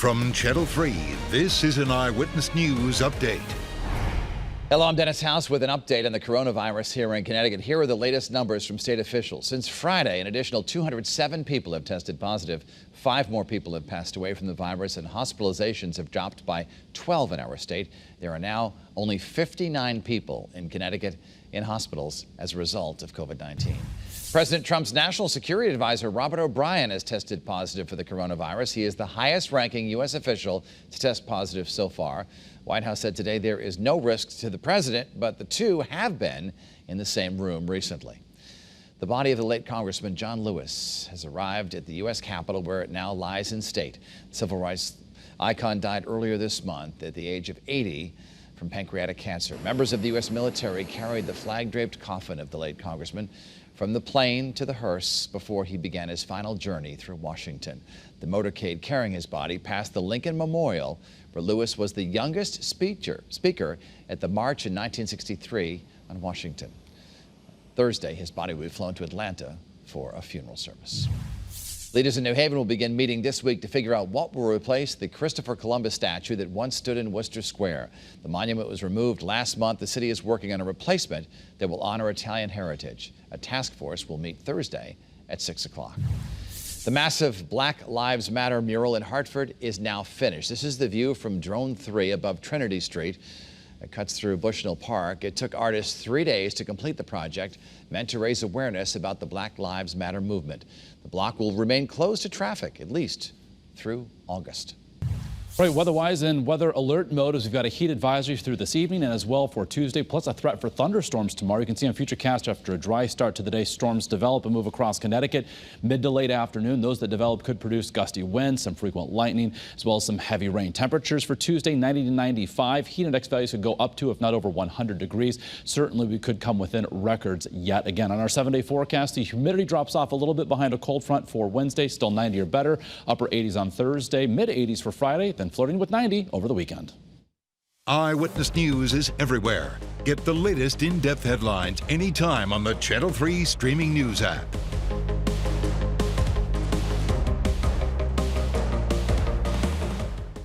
From Channel 3, this is an Eyewitness News Update. Hello, I'm Dennis House with an update on the coronavirus here in Connecticut. Here are the latest numbers from state officials. Since Friday, an additional 207 people have tested positive. 5 more people have passed away from the virus, and hospitalizations have dropped by 12 in our state. There are now only 59 people in Connecticut in hospitals as a result of COVID-19. President Trump's national security advisor, Robert O'Brien, has tested positive for the coronavirus. He is the highest-ranking U.S. official to test positive so far. White House said today there is no risk to the president, but the two have been in the same room recently. The body of the late Congressman John Lewis has arrived at the U.S. Capitol, where it now lies in state. The civil rights icon died earlier this month at the age of 80 from pancreatic cancer. Members of the U.S. military carried the flag-draped coffin of the late congressman from the plane to the hearse before he began his final journey through Washington. The motorcade carrying his body passed the Lincoln Memorial, where Lewis was the youngest speaker at the march in 1963 on Washington. Thursday, his body will be flown to Atlanta for a funeral service. Leaders in New Haven will begin meeting this week to figure out what will replace the Christopher Columbus statue that once stood in Worcester Square. The monument was removed last month. The city is working on a replacement that will honor Italian heritage. A task force will meet Thursday at 6 o'clock. The massive Black Lives Matter mural in Hartford is now finished. This is the view from Drone 3 above Trinity Street. It cuts through Bushnell Park. It took artists 3 days to complete the project, meant to raise awareness about the Black Lives Matter movement. The block will remain closed to traffic, at least through August. Right, weather-wise in weather alert mode as we've got a heat advisory through this evening and as well for Tuesday, plus a threat for thunderstorms tomorrow. You can see on Futurecast after a dry start to the day, storms develop and move across Connecticut. Mid to late afternoon, those that develop could produce gusty winds, some frequent lightning, as well as some heavy rain. Temperatures for Tuesday, 90 to 95. Heat index values could go up to, if not over 100 degrees. Certainly we could come within records yet again. On our 7-day forecast, the humidity drops off a little bit behind a cold front for Wednesday, still 90 or better. Upper 80s on Thursday, mid 80s for Friday, then flirting with 90 over the weekend. Eyewitness News is everywhere. Get the latest in-depth headlines anytime on the Channel 3 streaming news app.